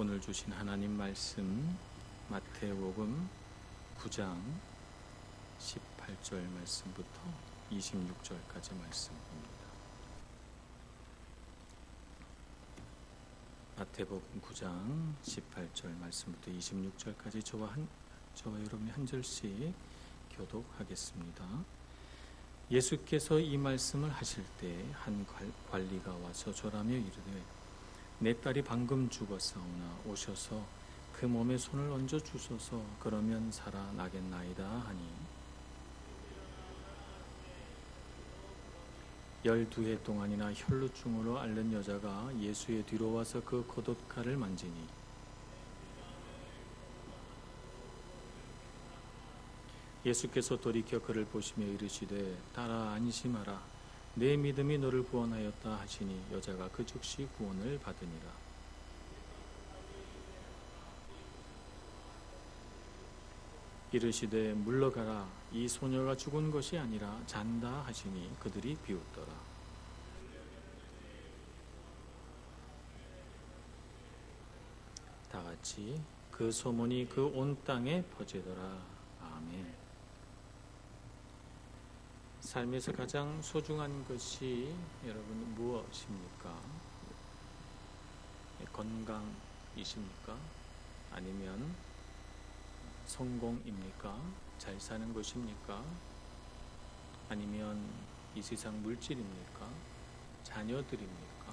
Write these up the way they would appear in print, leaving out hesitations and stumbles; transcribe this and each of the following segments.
오늘 주신 하나님 말씀 마태복음 9장 18절 말씀부터 26절까지 말씀입니다. 마태복음 9장 18절 말씀부터 26절까지 저와 여러분이 한 절씩 교독하겠습니다. 예수께서 이 말씀을 하실 때 한 관리가 와서 절하며 이르되 내 딸이 방금 죽었사오나 오셔서 그 몸에 손을 얹어 주소서. 그러면 살아나겠나이다 하니 12해 동안이나 혈루증으로 앓는 여자가 예수의 뒤로 와서 그 겉옷갈을 만지니 예수께서 돌이켜 그를 보시며 이르시되 딸아 안심하라 내 믿음이 너를 구원하였다 하시니 여자가 그 즉시 구원을 받으니라. 이르시되 물러가라 이 소녀가 죽은 것이 아니라 잔다 하시니 그들이 비웃더라. 다 같이 그 소문이 그 온 땅에 퍼지더라. 아멘. 삶에서 가장 소중한 것이 여러분 무엇입니까? 건강이십니까? 아니면 성공입니까? 잘 사는 것입니까? 아니면 이 세상 물질입니까? 자녀들입니까?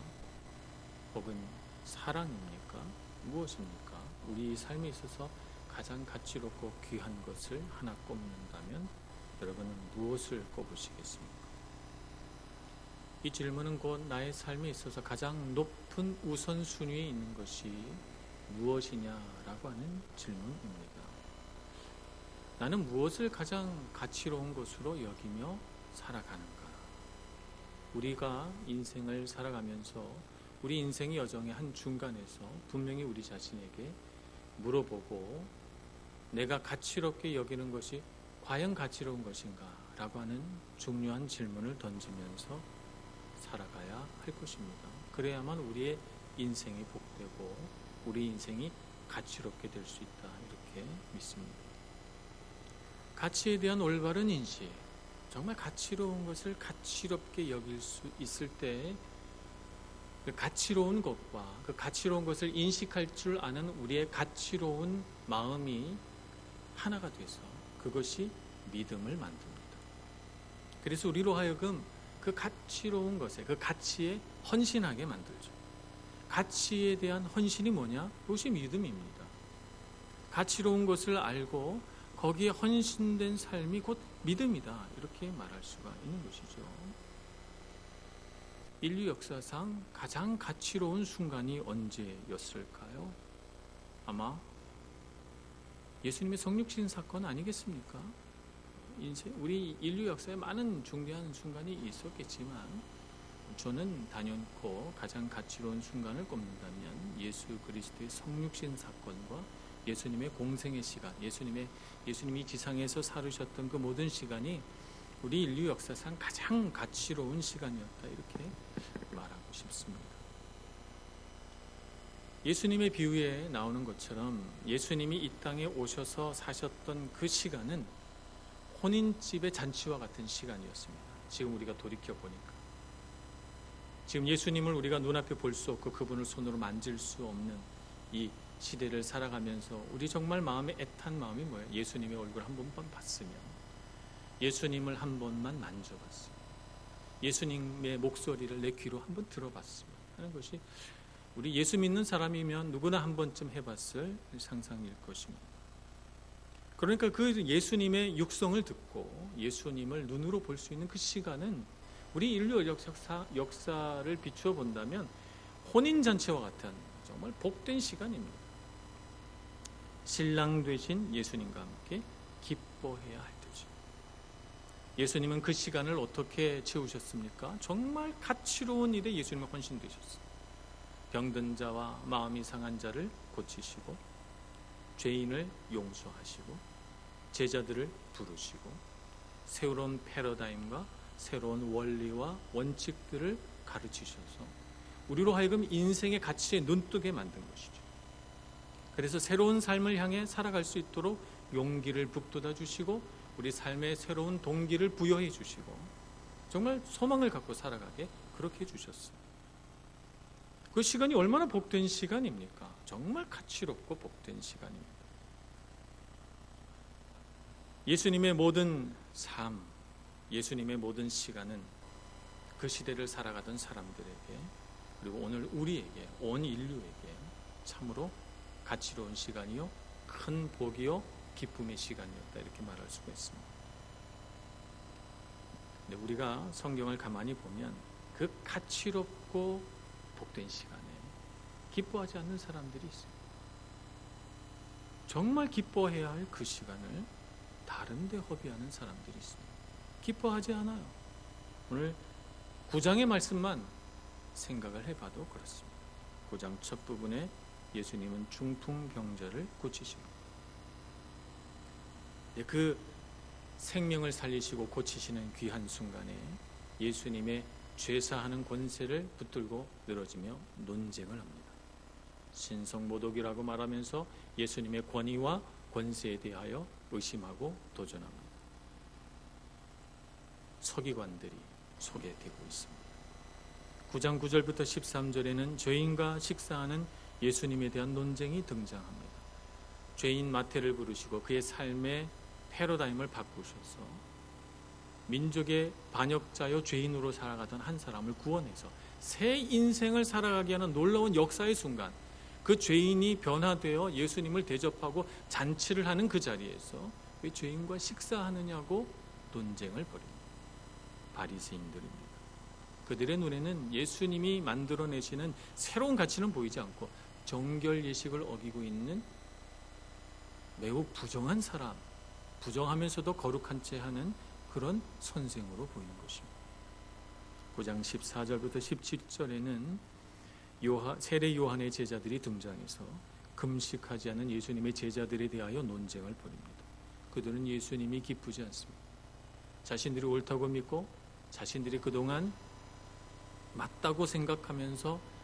혹은 사랑입니까? 무엇입니까? 우리 삶에 있어서 가장 가치롭고 귀한 것을 하나 꼽는다면 여러분은 무엇을 꼽으시겠습니까? 이 질문은 곧 나의 삶에 있어서 가장 높은 우선순위에 있는 것이 무엇이냐라고 하는 질문입니다. 나는 무엇을 가장 가치로운 것으로 여기며 살아가는가? 우리가 인생을 살아가면서 우리 인생의 여정의 한 중간에서 분명히 우리 자신에게 물어보고 내가 가치롭게 여기는 것이 과연 가치로운 것인가? 라고 하는 중요한 질문을 던지면서 살아가야 할 것입니다. 그래야만 우리의 인생이 복되고 우리 인생이 가치롭게 될 수 있다 이렇게 믿습니다. 가치에 대한 올바른 인식, 정말 가치로운 것을 가치롭게 여길 수 있을 때 그 가치로운 것과 그 가치로운 것을 인식할 줄 아는 우리의 가치로운 마음이 하나가 돼서 그것이 믿음을 만듭니다. 그래서 우리로 하여금 그 가치로운 것에, 그 가치에 헌신하게 만들죠. 가치에 대한 헌신이 뭐냐? 그것이 믿음입니다. 가치로운 것을 알고 거기에 헌신된 삶이 곧 믿음이다. 이렇게 말할 수가 있는 것이죠. 인류 역사상 가장 가치로운 순간이 언제였을까요? 아마 예수님의 성육신 사건 아니겠습니까? 우리 인류 역사에 많은 중대한 순간이 있었겠지만 저는 단연코 가장 가치로운 순간을 꼽는다면 예수 그리스도의 성육신 사건과 예수님의 공생의 시간, 예수님이 지상에서 살으셨던 그 모든 시간이 우리 인류 역사상 가장 가치로운 시간이었다 이렇게 말하고 싶습니다. 예수님의 비유에 나오는 것처럼 예수님이 이 땅에 오셔서 사셨던 그 시간은 혼인집의 잔치와 같은 시간이었습니다. 지금 우리가 돌이켜보니까 지금 예수님을 우리가 눈앞에 볼 수 없고 그분을 손으로 만질 수 없는 이 시대를 살아가면서 우리 정말 마음에 애탄 마음이 뭐예요? 예수님의 얼굴 한 번만 봤으면, 예수님을 한 번만 만져봤으면, 예수님의 목소리를 내 귀로 한 번 들어봤으면 하는 것이 우리 예수 믿는 사람이면 누구나 한 번쯤 해봤을 상상일 것입니다. 그러니까 그 예수님의 육성을 듣고 예수님을 눈으로 볼 수 있는 그 시간은 우리 인류 역사를 비추어 본다면 혼인잔치와 같은 정말 복된 시간입니다. 신랑 되신 예수님과 함께 기뻐해야 할 때죠. 예수님은 그 시간을 어떻게 채우셨습니까? 정말 가치로운 일에 예수님은 헌신되셨어요. 병든 자와 마음이 상한 자를 고치시고 죄인을 용서하시고 제자들을 부르시고 새로운 패러다임과 새로운 원리와 원칙들을 가르치셔서 우리로 하여금 인생의 가치에 눈뜨게 만든 것이죠. 그래서 새로운 삶을 향해 살아갈 수 있도록 용기를 북돋아 주시고 우리 삶의 새로운 동기를 부여해 주시고 정말 소망을 갖고 살아가게 그렇게 해주셨어요. 그 시간이 얼마나 복된 시간입니까? 정말 가치롭고 복된 시간입니다. 예수님의 모든 삶, 예수님의 모든 시간은 그 시대를 살아가던 사람들에게 그리고 오늘 우리에게, 온 인류에게 참으로 가치로운 시간이요, 큰 복이요, 기쁨의 시간이었다 이렇게 말할 수가 있습니다. 근데 우리가 성경을 가만히 보면 그 가치롭고 복된 시간에 기뻐하지 않는 사람들이 있어요. 정말 기뻐해야 할 그 시간을 다른 데 허비하는 사람들이 있어요. 기뻐하지 않아요. 오늘 9장의 말씀만 생각을 해봐도 그렇습니다. 9장 첫 부분에 예수님은 중풍병자를 고치십니다. 그 생명을 살리시고 고치시는 귀한 순간에 예수님의 죄사하는 권세를 붙들고 늘어지며 논쟁을 합니다. 신성모독이라고 말하면서 예수님의 권위와 권세에 대하여 의심하고 도전합니다. 서기관들이 소개되고 있습니다. 9장 9절부터 13절에는 죄인과 식사하는 예수님에 대한 논쟁이 등장합니다. 죄인 마태를 부르시고 그의 삶의 패러다임을 바꾸셔서 민족의 반역자여 죄인으로 살아가던 한 사람을 구원해서 새 인생을 살아가게 하는 놀라운 역사의 순간, 그 죄인이 변화되어 예수님을 대접하고 잔치를 하는 그 자리에서 왜 죄인과 식사하느냐고 논쟁을 벌입니다. 바리새인들입니다. 그들의 눈에는 예수님이 만들어내시는 새로운 가치는 보이지 않고 정결 예식을 어기고 있는 매우 부정한 사람, 부정하면서도 거룩한 채 하는 그런 선생으로 보이는 것입니다. 9장 14절부터 17절에는 세례 요한의 제자들이 등장해서 금식하지 않은 예수님의 제자들에 대하여 논쟁을 벌입니다. 그들은 예수님이 기쁘지 않습니다. 자신들이 옳다고 믿고 자신들이 그동안 맞다고 생각하면서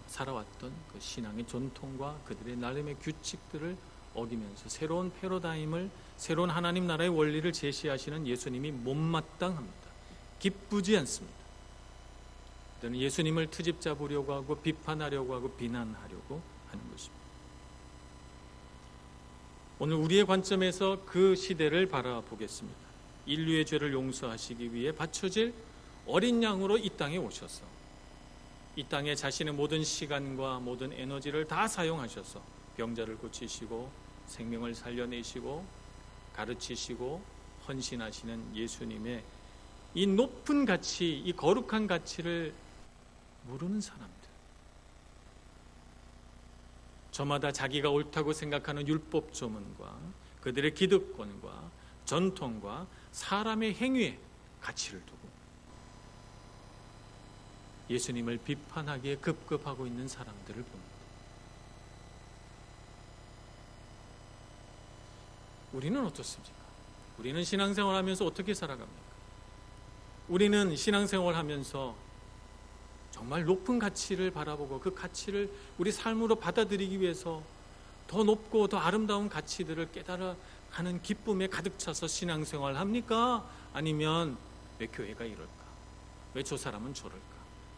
살아왔던 그 신앙의 전통과 그들의 나름의 규칙들을 어기면서 새로운 패러다임을, 새로운 하나님 나라의 원리를 제시하시는 예수님이 못마땅합니다. 기쁘지 않습니다. 그들은 예수님을 트집 잡으려고 하고 비판하려고 하고 비난하려고 하는 것입니다. 오늘 우리의 관점에서 그 시대를 바라보겠습니다. 인류의 죄를 용서하시기 위해 바쳐질 어린 양으로 이 땅에 오셔서 이 땅에 자신의 모든 시간과 모든 에너지를 다 사용하셔서 병자를 고치시고 생명을 살려내시고 가르치시고 헌신하시는 예수님의 이 높은 가치, 이 거룩한 가치를 모르는 사람들, 저마다 자기가 옳다고 생각하는 율법 조문과 그들의 기득권과 전통과 사람의 행위에 가치를 두고 예수님을 비판하기에 급급하고 있는 사람들을 봅니다. 우리는 어떻습니까? 우리는 신앙생활 하면서 어떻게 살아갑니까? 우리는 신앙생활 하면서 정말 높은 가치를 바라보고 그 가치를 우리 삶으로 받아들이기 위해서 더 높고 더 아름다운 가치들을 깨달아가는 기쁨에 가득 차서 신앙생활 합니까? 아니면 왜 교회가 이럴까? 왜 저 사람은 저럴까?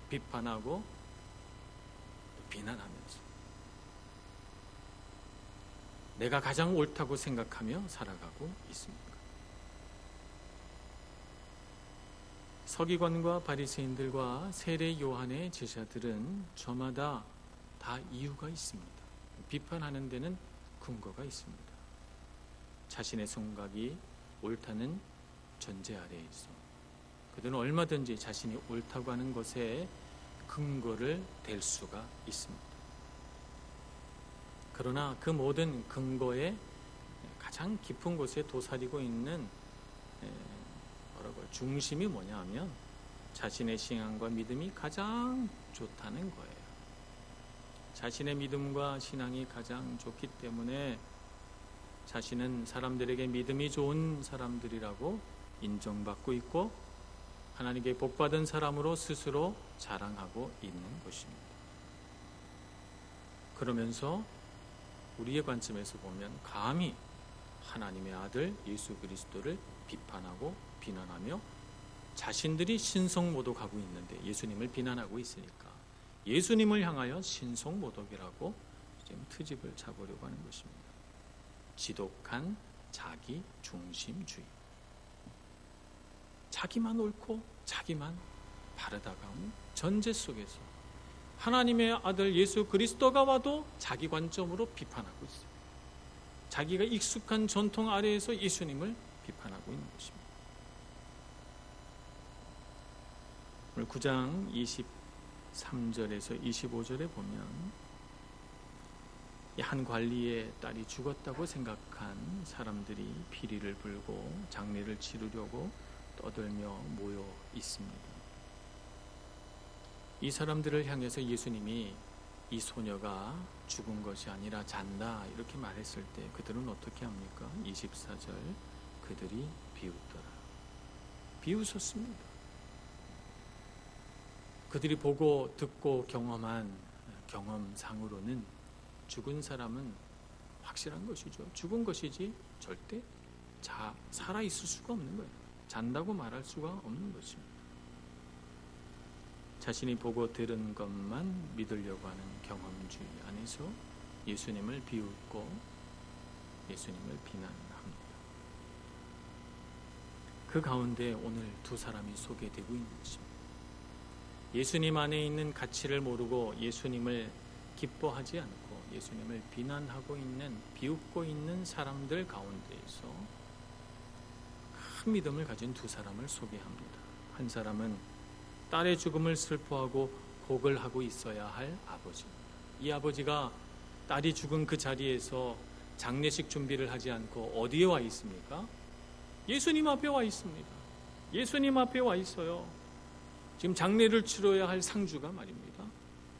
비판하고 비난하면서 내가 가장 옳다고 생각하며 살아가고 있습니까? 서기관과 바리새인들과 세례 요한의 제자들은 저마다 다 이유가 있습니다. 비판하는 데는 근거가 있습니다. 자신의 생각이 옳다는 전제 아래에서 그들은 얼마든지 자신이 옳다고 하는 것에 근거를 댈 수가 있습니다. 그러나 그 모든 근거의 가장 깊은 곳에 도사리고 있는 중심이 뭐냐 하면 자신의 신앙과 믿음이 가장 좋다는 거예요. 자신의 믿음과 신앙이 가장 좋기 때문에 자신은 사람들에게 믿음이 좋은 사람들이라고 인정받고 있고 하나님께 복받은 사람으로 스스로 자랑하고 있는 것입니다. 그러면서 우리의 관점에서 보면 감히 하나님의 아들 예수 그리스도를 비판하고 비난하며 자신들이 신성모독하고 있는데 예수님을 비난하고 있으니까 예수님을 향하여 신성모독이라고 지금 트집을 잡으려고 하는 것입니다. 지독한 자기 중심주의. 자기만 옳고 자기만 바르다가 하는 전제 속에서 하나님의 아들 예수 그리스도가 와도 자기 관점으로 비판하고 있습니다. 자기가 익숙한 전통 아래에서 예수님을 비판하고 있는 것입니다. 오늘 9장 23절에서 25절에 보면 한 관리의 딸이 죽었다고 생각한 사람들이 피리를 불고 장례를 치르려고 떠들며 모여 있습니다. 이 사람들을 향해서 예수님이 이 소녀가 죽은 것이 아니라 잔다 이렇게 말했을 때 그들은 어떻게 합니까? 24절 그들이 비웃더라. 비웃었습니다. 그들이 보고 듣고 경험한 경험상으로는 죽은 사람은 확실한 것이죠. 죽은 것이지 절대 살아있을 수가 없는 거예요. 잔다고 말할 수가 없는 것입니다. 자신이 보고 들은 것만 믿으려고 하는 경험주의 안에서 예수님을 비웃고 예수님을 비난합니다. 그 가운데 오늘 두 사람이 소개되고 있는 것입니다. 예수님 안에 있는 가치를 모르고 예수님을 기뻐하지 않고 예수님을 비난하고 있는 비웃고 있는 사람들 가운데에서 큰 믿음을 가진 두 사람을 소개합니다. 한 사람은 딸의 죽음을 슬퍼하고 곡을 하고 있어야 할 아버지입니다. 이 아버지가 딸이 죽은 그 자리에서 장례식 준비를 하지 않고 어디에 와 있습니까? 예수님 앞에 와 있습니다. 예수님 앞에 와 있어요. 지금 장례를 치러야 할 상주가 말입니다.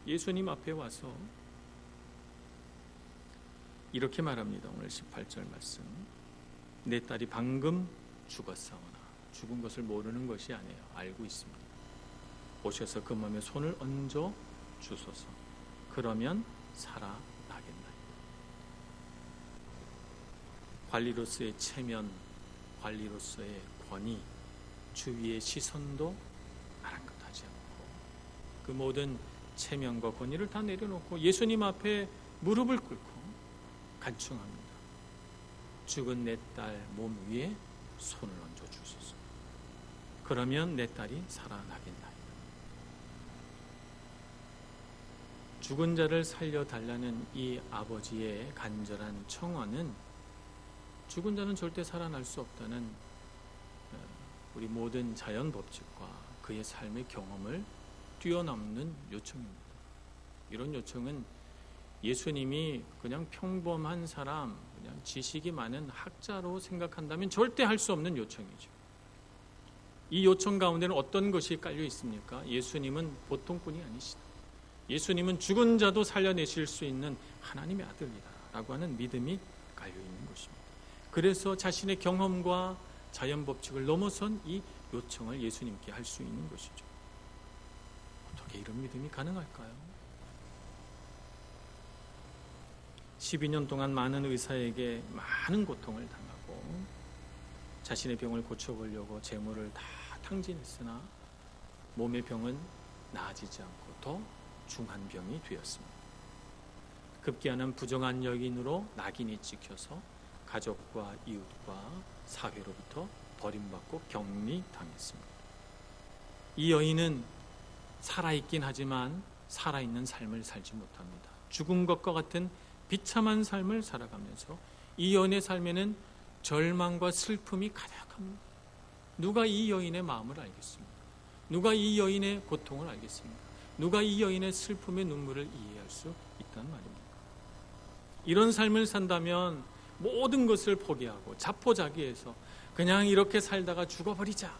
예수님 앞에 와서 이렇게 말합니다. 오늘 18절 말씀. 내 딸이 방금 죽었사오나 죽은 것을 모르는 것이 아니에요. 알고 있습니다. 오셔서 그 몸에 손을 얹어 주소서. 그러면 살아나겠나이다. 관리로서의 체면, 관리로서의 권위, 주위의 시선도 아랑곳하지 않고 그 모든 체면과 권위를 다 내려놓고 예수님 앞에 무릎을 꿇고 간청합니다. 죽은 내 딸 몸 위에 손을 얹어 주소서. 그러면 내 딸이 살아나겠나이다. 죽은 자를 살려달라는 이 아버지의 간절한 청원은 죽은 자는 절대 살아날 수 없다는 우리 모든 자연 법칙과 그의 삶의 경험을 뛰어넘는 요청입니다. 이런 요청은 예수님이 그냥 평범한 사람, 그냥 지식이 많은 학자로 생각한다면 절대 할 수 없는 요청이죠. 이 요청 가운데는 어떤 것이 깔려 있습니까? 예수님은 보통뿐이 아니시다. 예수님은 죽은 자도 살려내실 수 있는 하나님의 아들이다라고 하는 믿음이 깔려 있는 것입니다. 그래서 자신의 경험과 자연 법칙을 넘어선 이 요청을 예수님께 할 수 있는 것이죠. 어떻게 이런 믿음이 가능할까요? 12년 동안 많은 의사에게 많은 고통을 당하고 자신의 병을 고쳐보려고 재물을 다 탕진했으나 몸의 병은 나아지지 않고 더 중한 병이 되었습니다. 급기야는 부정한 여인으로 낙인이 찍혀서 가족과 이웃과 사회로부터 버림받고 격리당했습니다. 이 여인은 살아있긴 하지만 살아있는 삶을 살지 못합니다. 죽은 것과 같은 비참한 삶을 살아가면서 이 여인의 삶에는 절망과 슬픔이 가득합니다. 누가 이 여인의 마음을 알겠습니까? 누가 이 여인의 고통을 알겠습니까? 누가 이 여인의 슬픔의 눈물을 이해할 수 있단 말입니까? 이런 삶을 산다면 모든 것을 포기하고 자포자기해서 그냥 이렇게 살다가 죽어버리자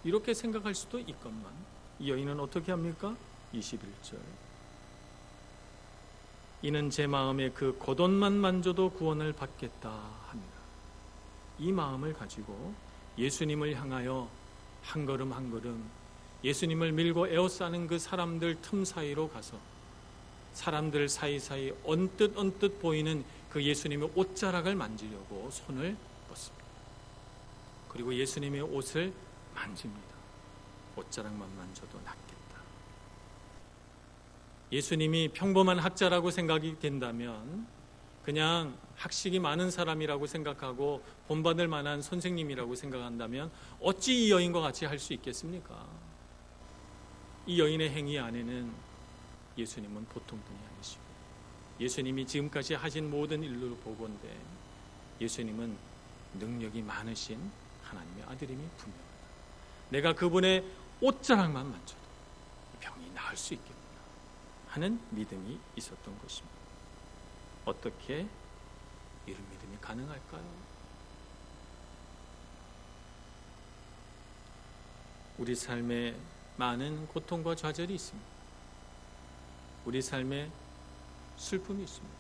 이렇게 생각할 수도 있건만 이 여인은 어떻게 합니까? 21절 이는 제 마음에 그 겉옷만 만져도 구원을 받겠다 합니다. 이 마음을 가지고 예수님을 향하여 한 걸음 한 걸음 예수님을 밀고 에워싸는 그 사람들 틈 사이로 가서 사람들 사이사이 언뜻 보이는 그 예수님의 옷자락을 만지려고 손을 뻗습니다. 그리고 예수님의 옷을 만집니다. 옷자락만 만져도 낫겠다. 예수님이 평범한 학자라고 생각이 된다면, 그냥 학식이 많은 사람이라고 생각하고 본받을 만한 선생님이라고 생각한다면 어찌 이 여인과 같이 할 수 있겠습니까? 이 여인의 행위 안에는 예수님은 보통 분이 아니시고, 예수님이 지금까지 하신 모든 일로 보건대 예수님은 능력이 많으신 하나님의 아들임이 분명하다. 내가 그분의 옷자락만 만져도 병이 나을 수 있겠구나 하는 믿음이 있었던 것입니다. 어떻게 이런 믿음이 가능할까요? 우리 삶에 많은 고통과 좌절이 있습니다. 우리 삶에 슬픔이 있습니다.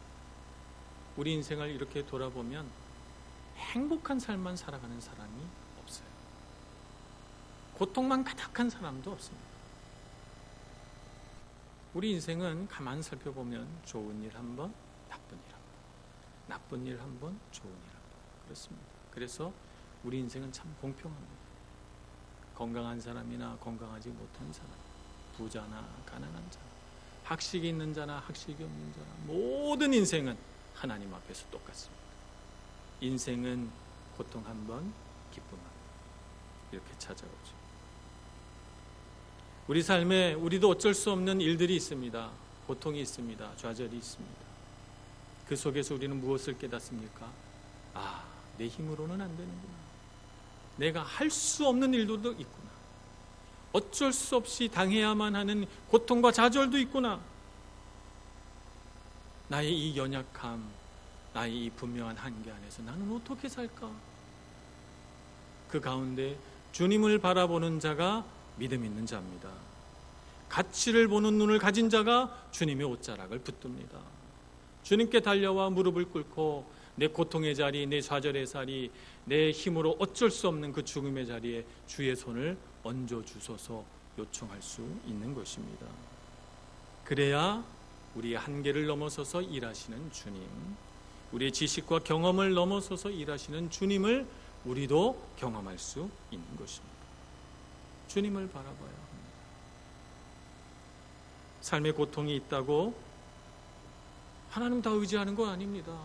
우리 인생을 이렇게 돌아보면 행복한 삶만 살아가는 사람이 없어요. 고통만 가득한 사람도 없습니다. 우리 인생은 가만 살펴보면 좋은 일 한 번, 나쁜 일 한 번, 나쁜 일 한 번, 좋은 일 한 번, 그렇습니다. 그래서 우리 인생은 참 공평합니다. 건강한 사람이나 건강하지 못한 사람, 부자나 가난한 자나, 학식이 있는 자나 학식이 없는 자나, 모든 인생은 하나님 앞에서 똑같습니다. 인생은 고통 한 번, 기쁨 한 번, 이렇게 찾아오죠. 우리 삶에 우리도 어쩔 수 없는 일들이 있습니다. 고통이 있습니다. 좌절이 있습니다. 그 속에서 우리는 무엇을 깨닫습니까? 아, 내 힘으로는 안 되는구나. 내가 할 수 없는 일도 있구나. 어쩔 수 없이 당해야만 하는 고통과 좌절도 있구나. 나의 이 연약함, 나의 이 분명한 한계 안에서 나는 어떻게 살까? 그 가운데 주님을 바라보는 자가 믿음 있는 자입니다. 가치를 보는 눈을 가진 자가 주님의 옷자락을 붙듭니다. 주님께 달려와 무릎을 꿇고 내 고통의 자리, 내 좌절의 자리, 내 힘으로 어쩔 수 없는 그 죽음의 자리에 주의 손을 얹어 주소서 요청할 수 있는 것입니다. 그래야 우리의 한계를 넘어서서 일하시는 주님, 우리의 지식과 경험을 넘어서서 일하시는 주님을 우리도 경험할 수 있는 것입니다. 주님을 바라봐야 합니다. 삶의 고통이 있다고 하나님 다 의지하는 건 아닙니다.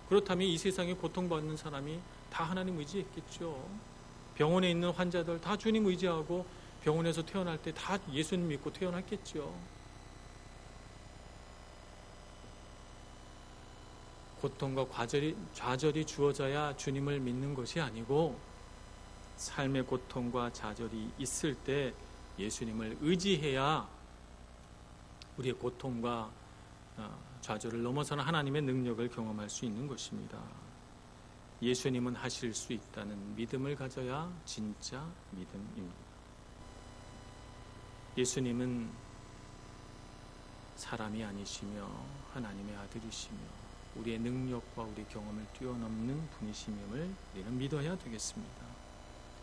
그렇다면 이 세상에 고통받는 사람이 다 하나님 의지했겠죠. 병원에 있는 환자들 다 주님 의지하고 병원에서 태어날 때 다 예수님 믿고 태어났겠죠. 고통과 좌절이 주어져야 주님을 믿는 것이 아니고, 삶의 고통과 좌절이 있을 때 예수님을 의지해야 우리의 고통과 좌절을 넘어서는 하나님의 능력을 경험할 수 있는 것입니다. 예수님은 하실 수 있다는 믿음을 가져야 진짜 믿음입니다. 예수님은 사람이 아니시며 하나님의 아들이시며 우리의 능력과 우리 경험을 뛰어넘는 분이심임을 우리는 믿어야 되겠습니다.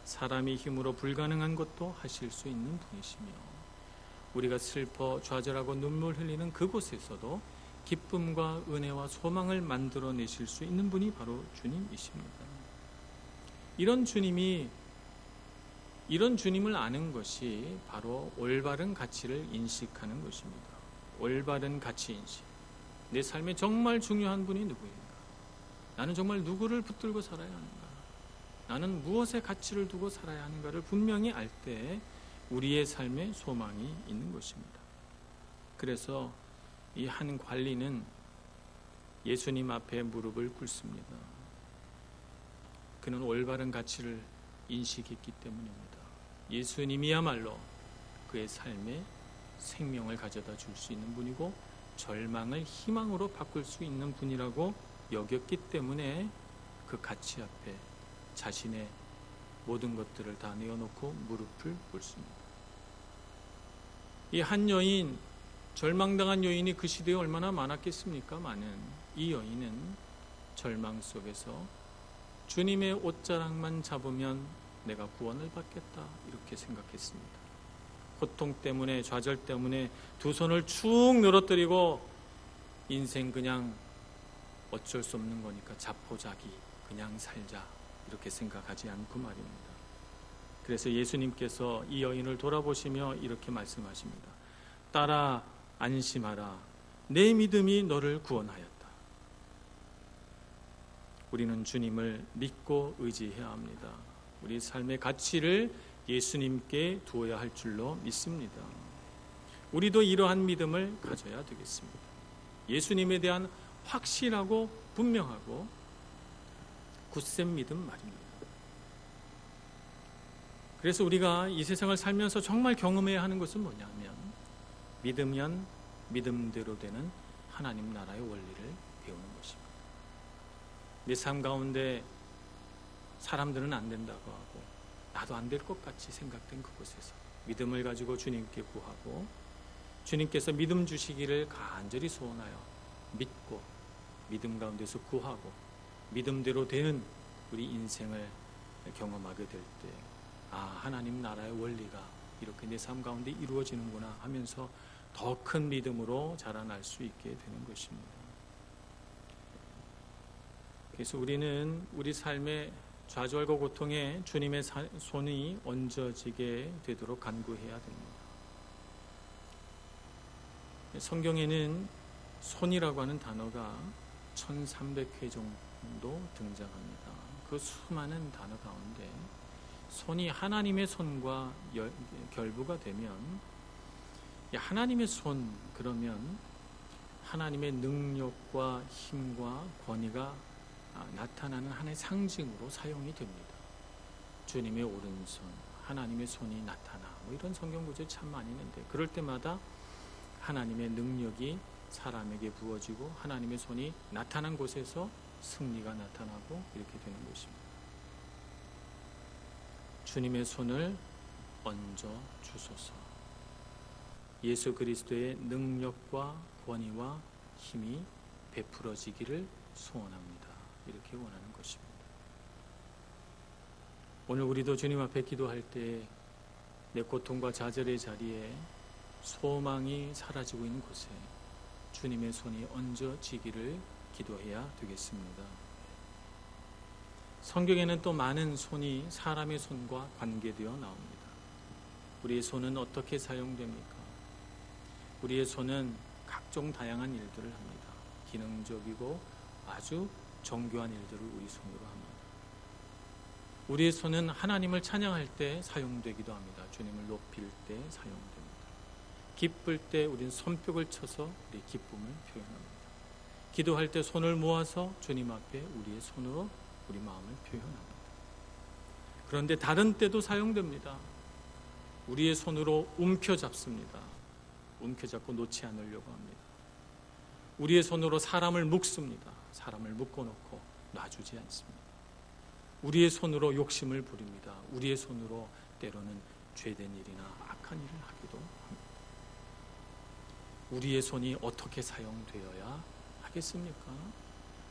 사람의 힘으로 불가능한 것도 하실 수 있는 분이시며, 우리가 슬퍼 좌절하고 눈물 흘리는 그곳에서도 기쁨과 은혜와 소망을 만들어내실 수 있는 분이 바로 주님이십니다. 이런 주님을 아는 것이 바로 올바른 가치를 인식하는 것입니다. 올바른 가치 인식. 내 삶에 정말 중요한 분이 누구인가? 나는 정말 누구를 붙들고 살아야 하는가? 나는 무엇에 가치를 두고 살아야 하는가를 분명히 알 때 우리의 삶에 소망이 있는 것입니다. 그래서 이 한 관리는 예수님 앞에 무릎을 꿇습니다. 그는 올바른 가치를 인식했기 때문입니다. 예수님이야말로 그의 삶에 생명을 가져다 줄 수 있는 분이고 절망을 희망으로 바꿀 수 있는 분이라고 여겼기 때문에 그 가치 앞에 자신의 모든 것들을 다 내어놓고 무릎을 꿇습니다. 이 한 여인, 절망당한 여인이 그 시대에 얼마나 많았겠습니까? 많은 이 여인은 절망 속에서 주님의 옷자락만 잡으면 내가 구원을 받겠다, 이렇게 생각했습니다. 고통 때문에, 좌절 때문에 두 손을 축 늘어뜨리고 인생 그냥 어쩔 수 없는 거니까 자포자기 그냥 살자 이렇게 생각하지 않고 말입니다. 그래서 예수님께서 이 여인을 돌아보시며 이렇게 말씀하십니다. 딸아 안심하라. 내 믿음이 너를 구원하였다. 우리는 주님을 믿고 의지해야 합니다. 우리 삶의 가치를 예수님께 두어야 할 줄로 믿습니다. 우리도 이러한 믿음을 가져야 되겠습니다. 예수님에 대한 확실하고 분명하고 굳센 믿음 말입니다. 그래서 우리가 이 세상을 살면서 정말 경험해야 하는 것은 뭐냐면 믿으면 믿음대로 되는 하나님 나라의 원리를 배우는 것입니다. 내 삶 가운데 사람들은 안 된다고 하고 나도 안 될 것 같이 생각된 그곳에서 믿음을 가지고 주님께 구하고 주님께서 믿음 주시기를 간절히 소원하여 믿고 믿음 가운데서 구하고 믿음대로 되는 우리 인생을 경험하게 될 때 하나님 나라의 원리가 이렇게 내 삶 가운데 이루어지는구나 하면서 더 큰 믿음으로 자라날 수 있게 되는 것입니다. 그래서 우리는 우리 삶의 좌절과 고통에 주님의 손이 얹어지게 되도록 간구해야 됩니다. 성경에는 손이라고 하는 단어가 1300회 정도 등장합니다. 그 수많은 단어 가운데 손이 하나님의 손과 결부가 되면 하나님의 손 그러면 하나님의 능력과 힘과 권위가 나타나는 하나의 상징으로 사용이 됩니다. 주님의 오른손, 하나님의 손이 나타나 이런 성경 구절 참 많이 있는데 그럴 때마다 하나님의 능력이 사람에게 부어지고 하나님의 손이 나타난 곳에서 승리가 나타나고 이렇게 되는 것입니다. 주님의 손을 얹어 주소서. 예수 그리스도의 능력과 권위와 힘이 베풀어지기를 소원합니다. 이렇게 원하는 것입니다. 오늘 우리도 주님 앞에 기도할 때 내 고통과 좌절의 자리에 소망이 사라지고 있는 곳에 주님의 손이 얹어지기를 기도해야 되겠습니다. 성경에는 또 많은 손이 사람의 손과 관계되어 나옵니다. 우리의 손은 어떻게 사용됩니까? 우리의 손은 각종 다양한 일들을 합니다. 기능적이고 아주 정교한 일들을 우리 손으로 합니다. 우리의 손은 하나님을 찬양할 때 사용되기도 합니다. 주님을 높일 때 사용됩니다. 기쁠 때 우리는 손뼉을 쳐서 우리의 기쁨을 표현합니다. 기도할 때 손을 모아서 주님 앞에 우리의 손으로 우리 마음을 표현합니다. 그런데 다른 때도 사용됩니다. 우리의 손으로 움켜잡습니다. 움켜잡고 놓지 않으려고 합니다. 우리의 손으로 사람을 묶습니다. 사람을 묶어놓고 놔주지 않습니다. 우리의 손으로 욕심을 부립니다. 우리의 손으로 때로는 죄된 일이나 악한 일을 하기도 합니다. 우리의 손이 어떻게 사용되어야 하겠습니까?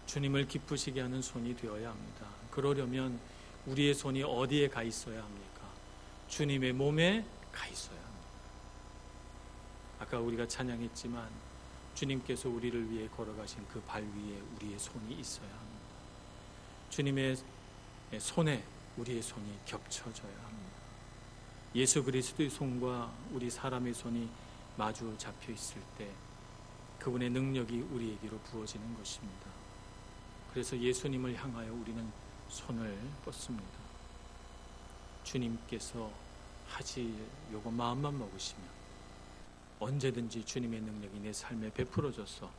주님을 기쁘시게 하는 손이 되어야 합니다. 그러려면 우리의 손이 어디에 가 있어야 합니까? 주님의 몸에 가 있어야 합니다. 아까 우리가 찬양했지만 주님께서 우리를 위해 걸어가신 그 발 위에 우리의 손이 있어야 합니다. 주님의 손에 우리의 손이 겹쳐져야 합니다. 예수 그리스도의 손과 우리 사람의 손이 마주 잡혀 있을 때 그분의 능력이 우리에게로 부어지는 것입니다. 그래서 예수님을 향하여 우리는 손을 뻗습니다. 주님께서 하시려고 마음만 먹으시면 언제든지 주님의 능력이 내 삶에 베풀어져서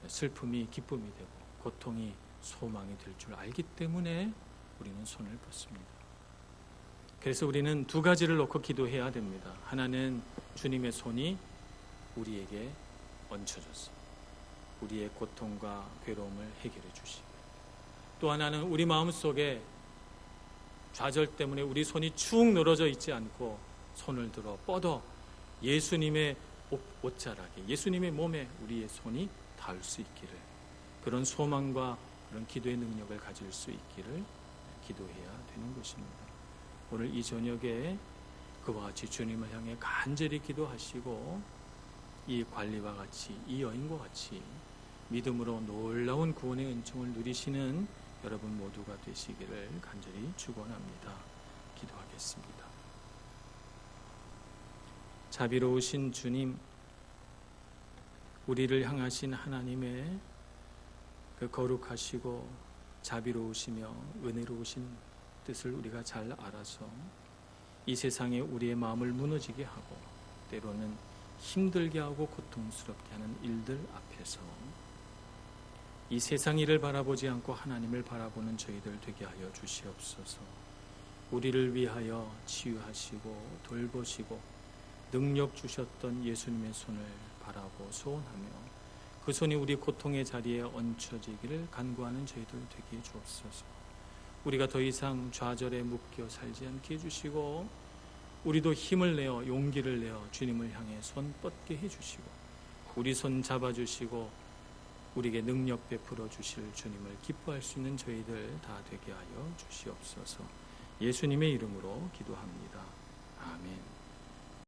슬픔이 기쁨이 되고 고통이 소망이 될 줄 알기 때문에 우리는 손을 뻗습니다. 그래서 우리는 두 가지를 놓고 기도해야 됩니다. 하나는 주님의 손이 우리에게 얹혀져서 우리의 고통과 괴로움을 해결해 주시고, 또 하나는 우리 마음속에 좌절 때문에 우리 손이 축 늘어져 있지 않고 손을 들어 뻗어 예수님의 옷자락에, 예수님의 몸에 우리의 손이 닿을 수 있기를, 그런 소망과 그런 기도의 능력을 가질 수 있기를 기도해야 되는 것입니다. 오늘 이 저녁에 그와 같이 주님을 향해 간절히 기도하시고 이 관리와 같이, 이 여인과 같이 믿음으로 놀라운 구원의 은총을 누리시는 여러분 모두가 되시기를 간절히 축원합니다. 기도하겠습니다. 자비로우신 주님, 우리를 향하신 하나님의 그 거룩하시고 자비로우시며 은혜로우신 뜻을 우리가 잘 알아서 이 세상에 우리의 마음을 무너지게 하고 때로는 힘들게 하고 고통스럽게 하는 일들 앞에서 이 세상 일을 바라보지 않고 하나님을 바라보는 저희들 되게 하여 주시옵소서. 우리를 위하여 치유하시고 돌보시고 능력 주셨던 예수님의 손을 바라보 소원하며 그 손이 우리 고통의 자리에 얹혀지기를 간구하는 저희들 되게 주옵소서. 우리가 더 이상 좌절에 묶여 살지 않게 해주시고 우리도 힘을 내어 용기를 내어 주님을 향해 손 뻗게 해주시고 우리 손 잡아주시고 우리에게 능력 베풀어 주실 주님을 기뻐할 수 있는 저희들 다 되게 하여 주시옵소서. 예수님의 이름으로 기도합니다.